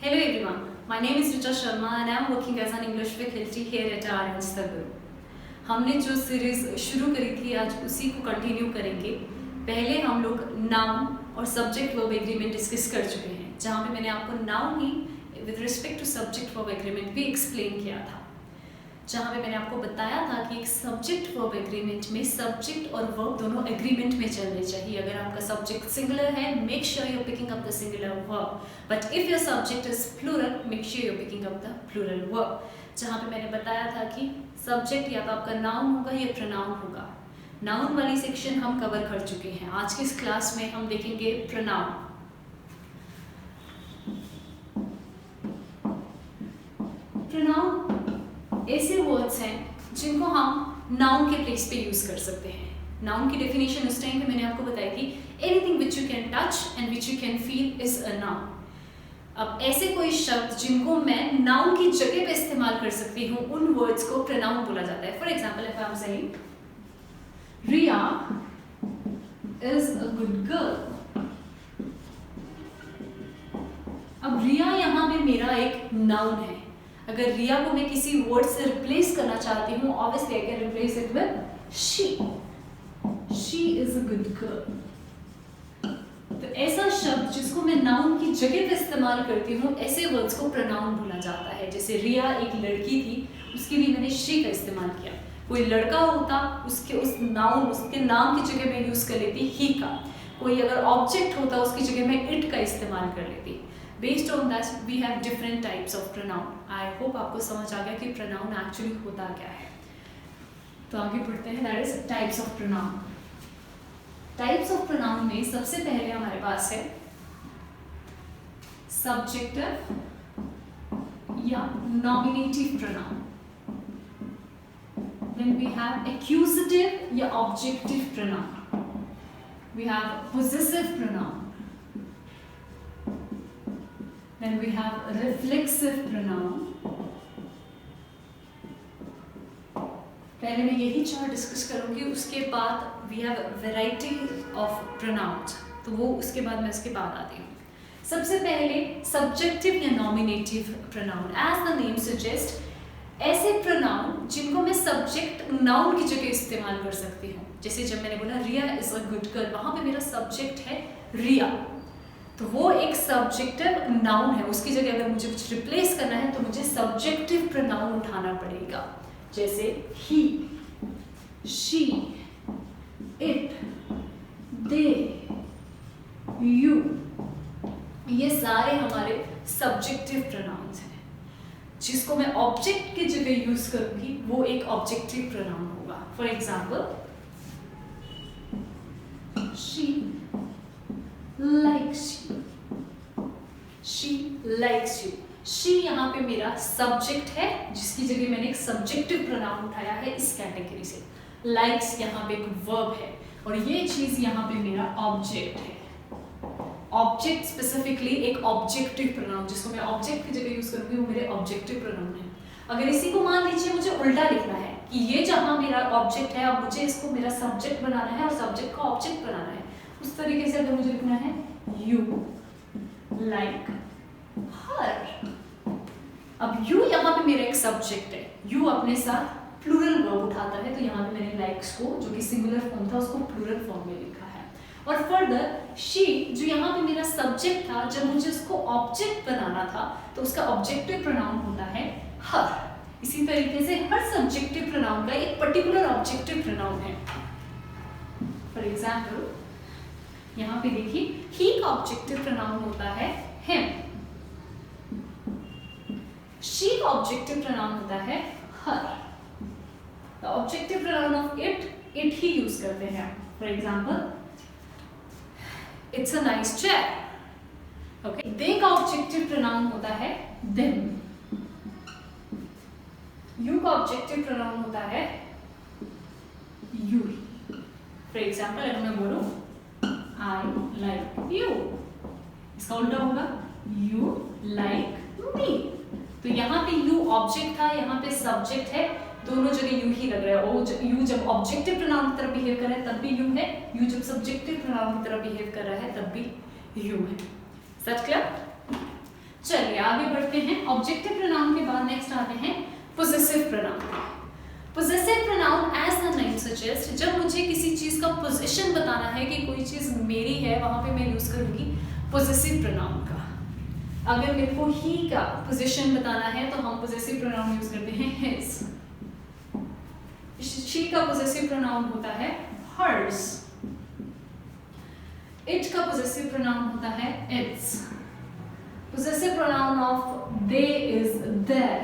Hello everyone, my name is Richa Sharma and I am working as an English faculty here at RNS Taguru. हमने जो series शुरू करी थी आज उसी को कंटिन्यू करेंगे। पहले हम लोग नाउन और सब्जेक्ट वर्ब एग्रीमेंट डिस्कस कर चुके हैं, जहाँ पे मैंने आपको नाउन ही with respect to subject verb agreement भी एक्सप्लेन किया था, जहाँ पे मैंने आपको बताया था कि एक सब्जेक्ट वर्ब एग्रीमेंट में सब्जेक्ट और वर्ब दोनों एग्रीमेंट में चलने चाहिए। अगर आपका सब्जेक्ट सिंगुलर है, make sure you are picking up the singular verb, but if your subject is plural, make sure you are picking up the plural verb. जहाँ पे मैंने बताया था कि सब्जेक्ट या तो आपका नाउन होगा या प्रोनाउन होगा। नाउन वाली सेक्शन हम कवर कर चुके हैं। आज की इस क्लास में हम देखेंगे प्रोनाउन। प्रोनाउन ऐसे वर्ड्स हैं जिनको हम नाउन के प्लेस पे यूज कर सकते हैं। नाउन की डेफिनेशन उस टाइम पे मैंने आपको बताई थी, anything which you can touch and which you can feel is a noun. अब ऐसे कोई शब्द जिनको मैं नाउन की जगह पे इस्तेमाल कर सकती हूँ, उन वर्ड्स को प्रोनाउन बोला जाता है। For example, if I am saying Riya is a good girl. अब रिया यहाँ पे मेरा एक नाउन है। अगर रिया को मैं किसी वर्ड से रिप्लेस करना चाहती हूँ, obviously I can replace it with she. She is a good girl. तो ऐसा शब्द जिसको मैं नाउन की जगह पे इस्तेमाल करती हूँ, ऐसे वर्ड्स को प्रोनाउन बोला जाता है। जैसे रिया एक लड़की थी, उसके लिए मैंने शी का इस्तेमाल किया। कोई लड़का होता, उसके नाम की जगह मैं यूज कर लेती ही का। कोई अगर ऑब्जेक्ट होता, उसकी जगह मैं इट का इस्तेमाल कर लेती। Based on that, we have different types of pronoun. I hope आपको समझ आ गया कि pronoun actually होता क्या है। तो आगे बढ़ते हैं, that is types of pronoun. Types of pronoun में सबसे पहले हमारे पास है subjective या nominative pronoun. Then we have accusative या objective pronoun. We have possessive pronoun. Then we have reflexive pronoun. पहले मैं यही चार डिस्कस करूंगी, उसके बाद we have variety of pronouns, तो वो उसके बाद मैं उसके बाद आती हूँ। सबसे पहले subjective या nominative pronoun. As the name suggests, ऐसे pronoun जिनको मैं subject noun की जगह इस्तेमाल कर सकती हूँ। जैसे जब मैंने बोला रिया is a good girl, वहाँ पे मेरा subject है रिया, तो वो एक सब्जेक्टिव नाउन है। उसकी जगह अगर मुझे कुछ रिप्लेस करना है तो मुझे सब्जेक्टिव प्रोनाउन उठाना पड़ेगा। जैसे ही, शी, इट, दे, यू, ये सारे हमारे सब्जेक्टिव प्रोनाउन्स हैं। जिसको मैं ऑब्जेक्ट की जगह यूज करूंगी वो एक ऑब्जेक्टिव प्रोनाउन होगा। For example, she likes you. She likes you. She यहाँ पे मेरा सब्जेक्ट है, जिसकी जगह मैंने एक सब्जेक्टिव प्रोनाउन उठाया है इस कैटेगरी से। Likes यहाँ पे एक वर्ब है और ये चीज यहाँ पे मेरा ऑब्जेक्ट है। ऑब्जेक्ट स्पेसिफिकली एक ऑब्जेक्टिव प्रोनाउन, जिसको मैं ऑब्जेक्ट की जगह यूज करूंगी वो मेरे ऑब्जेक्टिव प्रोनाउन है। अगर इसी को मान लीजिए मुझे उल्टा लिखना है कि ये जहाँ मेरा ऑब्जेक्ट है, अब मुझे इसको मेरा सब्जेक्ट बनाना है और सब्जेक्ट का ऑब्जेक्ट बनाना है। उस तरीके से अगर मुझे लिखना है यू लाइक हर, अब यू यहाँ पे मेरा एक सब्जेक्ट है, यू अपने साथ प्लूरल वर्ब उठाता है, तो यहाँ पे मैंने लाइक्स को, जो कि सिंगुलर फॉर्म था, उसको प्लूरल फॉर्म में लिखा है। और फर्दर शी, जो यहाँ पे मेरा सब्जेक्ट था, जब मुझे उसको ऑब्जेक्ट बनाना था तो उसका ऑब्जेक्टिव प्रोनाउन होता है हर। इसी तरीके से हर सब्जेक्टिव प्रोनाउन का एक पर्टिकुलर ऑब्जेक्टिव प्रोनाउन है। फॉर एग्जाम्पल, यहाँ पे देखिए, ही का ऑब्जेक्टिव प्रोनाउन होता है हिम, शी का ऑब्जेक्टिव प्रोनाउन होता है her. The objective pronoun of it ही यूज करते हैं। For example, it's a nice chair. Okay, they का ऑब्जेक्टिव प्रोनाउन होता है देम, यू का ऑब्जेक्टिव प्रोनाउन होता है यू। फॉर एग्जाम्पल, अगर मैं बोलूं I like you, इसका उल्टा होगा you like me। तो यहाँ पे you ऑब्जेक्ट था, यहाँ पे सब्जेक्ट है, दोनों जगह you ही लग रहा है। और you जब ऑब्जेक्टिव प्रोनाउन की तरह बिहेव कर रहा है तब भी you है, you जब सब्जेक्टिव प्रोनाउन की तरह बिहेव कर रहा है तब भी you है। सच क्लियर? चलिए आगे बढ़ते हैं। ऑब्जेक्टिव प्रोनाउन के बाद नेक्स्ट आते हैं possessive pronoun. Possessive pronoun as the name suggest, जब मुझे किसी चीज का पोजीशन बताना है कि कोई चीज मेरी है, वहां पे मैं यूज करूंगी पोजेसिव प्रोनाउन का। अगर मेरे को ही का पोजीशन बताना है तो हम पोजेसिव प्रोनाउन यूज करते हैं हिज। शी का पोजेसिव प्रोनाउन होता है हर्स। इट का पोजेसिव प्रोनाउन होता है it's. Possessive pronoun of they is their.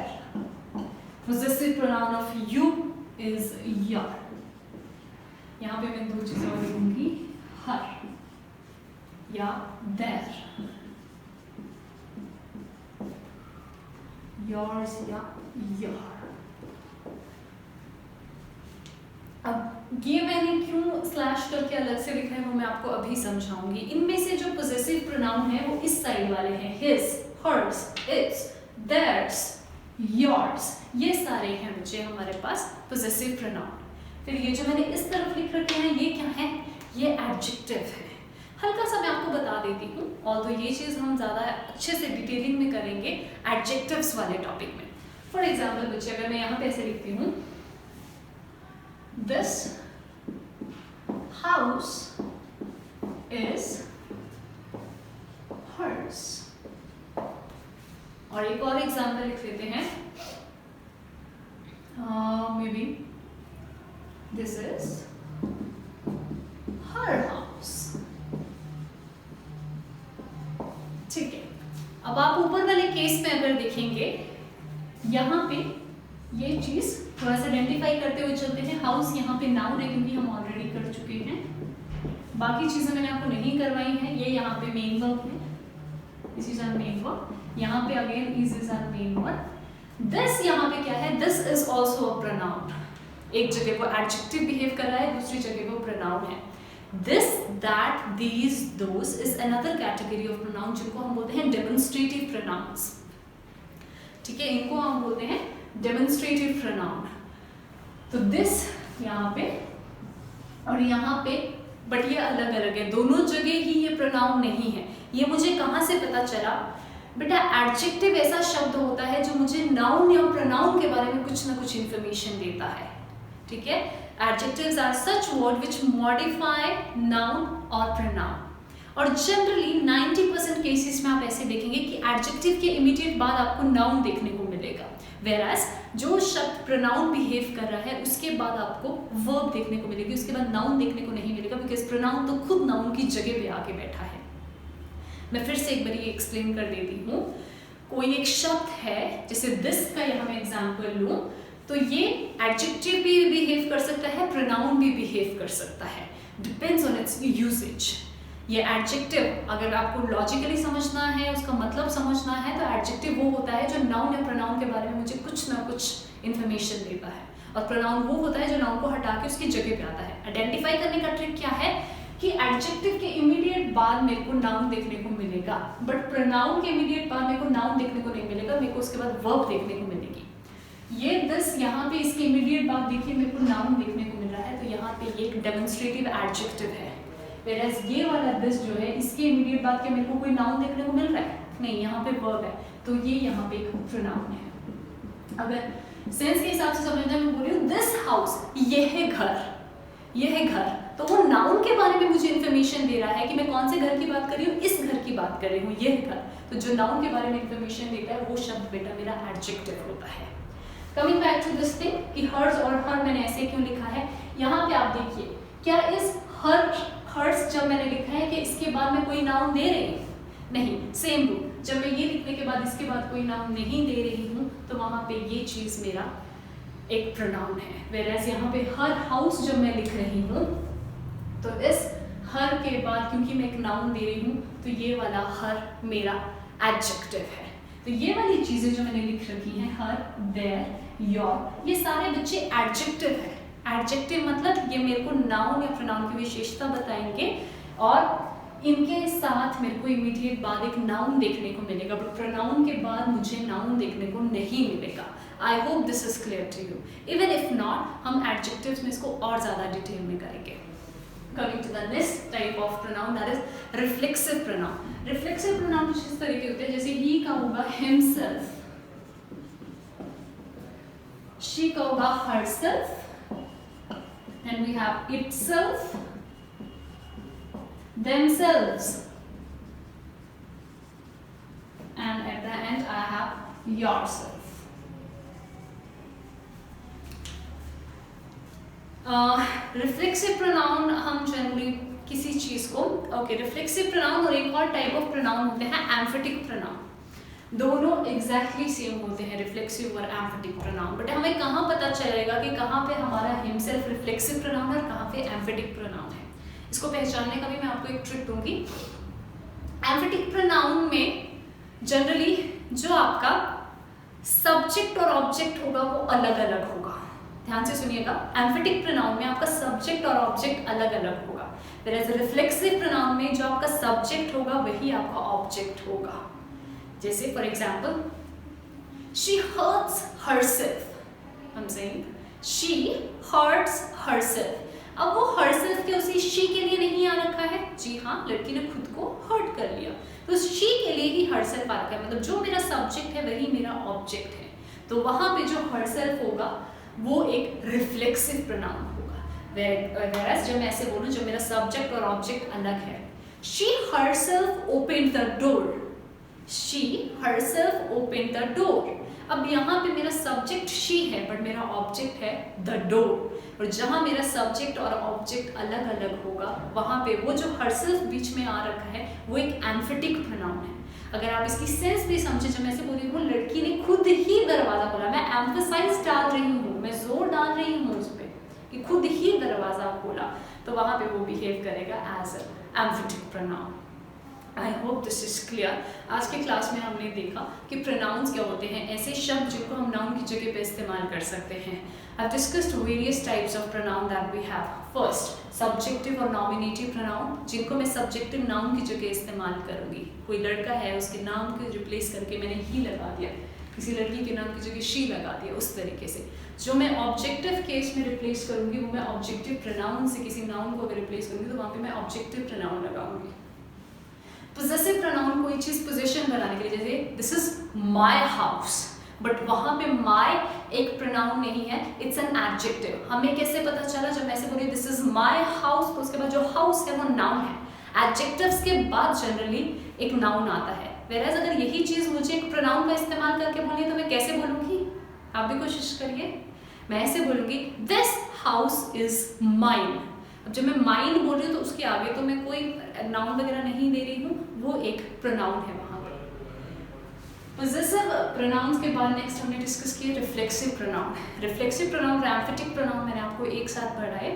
Possessive pronoun of you is your. यहाँ पे मैं 2 चीजें और लिखूंगी, her या their, yours या your। अब ये मैंने क्यों स्लैश करके अलग से लिखा है वो मैं आपको अभी समझाऊंगी। इनमें से जो पोजेसिव प्रोनाउन है वो इस साइड वाले हैं, his, hers, its, theirs, yours, ये सारे हैं बच्चे हमारे पास पोजेसिव प्रोनाउन। फिर ये जो मैंने इस तरफ लिख रखे हैं ये क्या है, ये एडजेक्टिव है। हल्का सा मैं आपको बता देती हूँ, और तो ये चीज़ हम ज़्यादा अच्छे से डिटेलिंग में करेंगे एडजेक्टिव्स वाले टॉपिक में। फॉर एग्जाम्पल बच्चे अगर मैं यहाँ पे ऐसे लिखती हूँ, This house is hers। और एक और एग्जाम्पल लिख लेते हैं, may be this is her house। ठीक है, अब आप ऊपर वाले केस में अगर देखेंगे, यहाँ पे ये चीज थोड़ा सा आइडेंटिफाई करते हुए चलते हैं। हाउस यहाँ पे नाउन है क्योंकि हम ऑलरेडी कर चुके हैं, बाकी चीजें मैंने आपको नहीं करवाई हैं। ये यहाँ पे मेन वर्ब है, this is our main verb. यहाँ पे again is our main verb. This यहाँ पे क्या है, this is also a pronoun. एक जगह वो एडजेक्टिव बिहेव कर रहा है, दूसरी जगह वो प्रोनाउन है। This, that, these, those is another category of pronoun, जिनको हम बोलते हैं डेमोन्स्ट्रेटिव प्रोनाउंस। ठीक है, इनको हम बोलते हैं डेमोन्स्ट्रेटिव प्रोनाउन। तो दिस यहाँ पे और यहाँ पे, बट ये अलग अलग है, दोनों जगह ही ये प्रोनाउन नहीं है। ये मुझे कहाँ से पता चला बेटा, एडजेक्टिव ऐसा शब्द होता है जो मुझे नाउन या प्रोनाउन के बारे में कुछ ना कुछ इंफॉर्मेशन देता है। ठीक है, adjectives are such word which modify noun और प्रोनाउन। और जनरली 90% केसेस में आप ऐसे देखेंगे कि एडजेक्टिव के इमीडिएट बाद आपको नाउन देखने को मिलेगा, वेराज जो शब्द प्रोनाउन बिहेव कर रहा है उसके बाद आपको वर्ब देखने को मिलेगी, उसके बाद नाउन देखने को नहीं मिलेगा, बिकॉज प्रोनाउन तो खुद नाउन की जगह पे आके बैठा है। मैं फिर से एक बार ये एक्सप्लेन कर देती हूँ। कोई एक शब्द है, जैसे दिस का यहाँ मैं एग्जाम्पल लूँ, तो ये एडजेक्टिव भी बिहेव कर सकता है, प्रोनाउन भी बिहेव कर सकता है, डिपेंड्स ऑन इट्स यूजेज। ये एडजेक्टिव अगर आपको लॉजिकली समझना है, उसका मतलब समझना है, तो एडजेक्टिव वो होता है जो नाउन या प्रोनाउन के बारे में मुझे कुछ ना कुछ इन्फॉर्मेशन देता है, और प्रोनाउन वो होता है जो नाउन को हटा के उसकी जगह पे आता है। आइडेंटिफाई करने का ट्रिक क्या है कि एडजेक्टिव के इमीडिएट बाद मेरे को नाउन देखने को मिलेगा, बट प्रोनाउन के इमीडिएट बाद मेरे को नाउन देखने को नहीं मिलेगा, मेरे को उसके बाद वर्ब देखने को मिलेगी। ये दिस यहाँ पे इसके इमीडिएट बाद देखिए मेरे को नाउन देखने को मिल रहा है, तो यहाँ पे ये एक डेमोन्स्ट्रेटिव एडजेक्टिव है। Whereas ये वाला दिस जो है, इसके इमीडिएट बाद के मेरे को कोई नाउन देखने को मिल रहा है नहीं, यहाँ पे वर्ब है, तो ये यहाँ पे एक प्रोनाउन है। अगर सेंस के हिसाब से समझना है, मैं बोल रही हूँ दिस हाउस, ये है घर, ये है घर, तो वो नाउन के बारे में मुझे इन्फॉर्मेशन दे रहा है कि मैं कौन से घर की बात कर रही हूँ, इस घर की बात कर रही हूँ, ये है घर। तो जो नाउन के बारे में इन्फॉर्मेशन देता है वो शब्द बेटा मेरा एडजेक्टिव होता है। Coming back to this thing कि हर्स और हर मैंने ऐसे क्यों लिखा है, यहाँ पे आप देखिए, क्या इस हर्स जब मैंने लिखा है कि इसके बाद मैं कोई नाउन दे रही हूँ, नहीं, सेम रूल, जब मैं ये लिखने के बाद इसके बाद कोई नाउन नहीं दे रही हूँ, तो वहाँ पे ये चीज़ मेरा एक प्रोनाउन है। वेराज यहाँ पे हर हाउस जब मैं लिख रही हूँ, तो इस हर के बाद क्योंकि मैं एक नाउन दे रही हूँ, तो ये वाला हर मेरा एडजेक्टिव है। तो ये वाली चीज़ें जो मैंने लिख रखी हैं, हर, देयर, योर, ये सारे बच्चे एडजेक्टिव है। एडजेक्टिव मतलब ये मेरे को नाउन या प्रोनाउन की विशेषता बताएंगे, और इनके साथ मेरे को इमीडिएट बाद एक नाउन देखने को मिलेगा, बट प्रोनाउन के बाद मुझे नाउन देखने को नहीं मिलेगा। I hope this is clear to you. Even if not, हम एडजेक्टिव्स में इसको और ज़्यादा डिटेल में करेंगे। Coming to the next type of pronoun, that is reflexive pronoun. Reflexive pronoun कुछ इस तरीके होते हैं, जैसे he का होगा himself, she का होगा herself, and we have itself, themselves, and at the end I have yourself. Reflexive pronoun हम जनरली किसी चीज को रिफ्लेक्सिव प्रोनाउन और एक और टाइप ऑफ प्रोनाउन होते हैं एम्फेटिक प्रोनाउन. दोनों एग्जैक्टली सेम होते हैं, रिफ्लेक्सिव और एम्फेटिक प्रोनाउन. बट हमें कहाँ पता चलेगा कि कहाँ पे हमारा हिमसेल्फ रिफ्लेक्सिव प्रोनाउन है और कहाँ पे एम्फेटिक प्रोनाउन है? इसको पहचानने का भी मैं आपको एक ट्रिक दूंगी. एम्फेटिक प्रोनाउन में जनरली जो आपका सब्जेक्ट और ऑब्जेक्ट होगा वो अलग अलग होगा. ध्यान से सुनिएगा, एम्फेटिक प्रोनाउन में आपका सब्जेक्ट और ऑब्जेक्ट अलग अलग होगा. whereas रिफ्लेक्सिव प्रोनाउन में जो आपका सब्जेक्ट होगा वही आपका ऑब्जेक्ट होगा. जैसे for example, she hurts herself. I'm saying she hurts herself. अब वो herself के उसी she के लिए नहीं आ रखा है. जी हाँ, लड़की ने खुद को हर्ट कर लिया, तो she के लिए ही herself आ रखा है. मतलब जो मेरा सब्जेक्ट है वही मेरा ऑब्जेक्ट है. तो वहां पे जो herself होगा वो एक रिफ्लेक्सिव प्रोनाउन होगा. whereas जब मैं ऐसे बोलूं, जब मेरा सब्जेक्ट और ऑब्जेक्ट अलग है, she herself opened the door. she herself opened the door. अब यहाँ पे मेरा सब्जेक्ट she है बट मेरा ऑब्जेक्ट है the door. और जहाँ मेरा सब्जेक्ट और ऑब्जेक्ट अलग अलग होगा वहाँ पे वो जो herself बीच में आ रखा है वो एक एम्फेटिक प्रोनाउन है. अगर आप इसकी सेंस भी समझे, जब मैं ऐसे बोल रही हूँ लड़की ने खुद ही दरवाजा खोला, मैं एम्फसाइज डाल रही हूँ, मैं जोर डाल रही हूँ उस पर कि खुद ही दरवाजा खोला, तो वहाँ पे वो बिहेव करेगा as emphatic pronoun. I hope this is clear. आज के क्लास में हमने देखा कि प्रोनाउंस क्या होते हैं, ऐसे शब्द जिनको हम नाउन की जगह पे इस्तेमाल कर सकते हैं. I've discussed various types of pronoun that we have. First, subjective और nominative pronoun, जिनको मैं subjective noun की जगह इस्तेमाल करूँगी. कोई लड़का है, उसके नाम को रिप्लेस करके मैंने ही लगा दिया, किसी लड़की के नाम की जगह she लगा दिया, उस तरीके से. जो मैं ऑब्जेक्टिव केस में रिप्लेस करूँगी वो मैं ऑब्जेक्टिव प्रोनाउन से किसी नाउन को अगर रिप्लेस करूँगी तो वहाँ पे मैं ऑब्जेक्टिव प्रोनाउन लगाऊंगी. पोजेसिव प्रोनाउन कोई चीज़ पोजेशन बनाने के लिए, जैसे this is my house, but वहाँ पे माई एक प्रोनाउन नहीं है, इट्स एन एडजेक्टिव. हमें कैसे पता चला? जब मैं ऐसे बोली दिस इज माई हाउस, तो उसके बाद जो हाउस है वो नाउन है. एडजेक्टिव्स के बाद जनरली एक नाउन आता है. whereas अगर यही चीज़ मुझे एक प्रोनाउन का इस्तेमाल करके बोलनी है तो मैं कैसे बोलूँगी? आप भी कोशिश करिए. मैं ऐसे बोलूँगी दिस हाउस इज माइन. अब जब मैं माइन बोल रही हूँ तो उसके आगे तो मैं कोई नाउन वगैरह नहीं दे रही हूँ, वो एक प्रोनाउन है वहाँ पर. पोजेसिव प्रोनाउंस के बाद नेक्स्ट हमने डिस्कस किया रिफ्लेक्सिव प्रोनाउन. रिफ्लेक्सिव प्रोनाउन और एम्फेटिक प्रोनाउन मैंने आपको एक साथ पढ़ाए.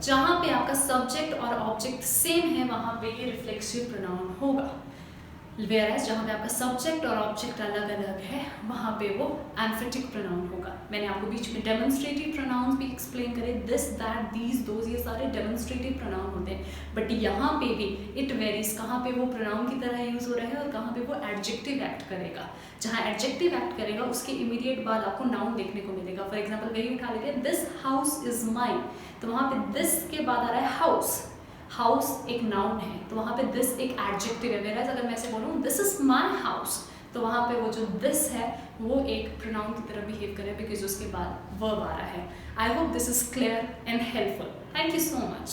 जहाँ पे आपका सब्जेक्ट और ऑब्जेक्ट सेम है वहाँ पे ये रिफ्लेक्सिव प्रोनाउन होगा. whereas जहाँ पे आपका सब्जेक्ट और ऑब्जेक्ट अलग अलग है वहाँ पे वो एम्फेटिक प्रोनाउन होगा. मैंने आपको बीच में डेमोन्स्ट्रेटिव प्रोनाउंस भी एक्सप्लेन करे, दिस दैट दीज दोज, ये सारे डेमोन्स्ट्रेटिव प्रोनाउन होते हैं. बट यहाँ पे भी इट वेरीज, कहाँ पे वो प्रोनाउन की तरह यूज हो रहा है और कहाँ पे वो एडजेक्टिव एक्ट करेगा. जहाँ एडजेक्टिव एक्ट करेगा उसके इमीडिएट बाद आपको नाउन देखने को मिलेगा. फॉर एग्जाम्पल वही उठा लेते हैं दिस हाउस इज माइन, तो वहाँ पे दिस के बाद आ रहा है हाउस. हाउस एक नाउन है तो वहाँ पे दिस एक एडजेक्टिव है. whereas अगर मैं ऐसे बोलूँ दिस इज माई हाउस, तो वहाँ पे वो जो दिस है वो एक प्रोनाउन की तरह बिहेव करे बिकॉज उसके बाद वर्ब आ रहा है. आई hope this is clear and helpful. Thank you so much.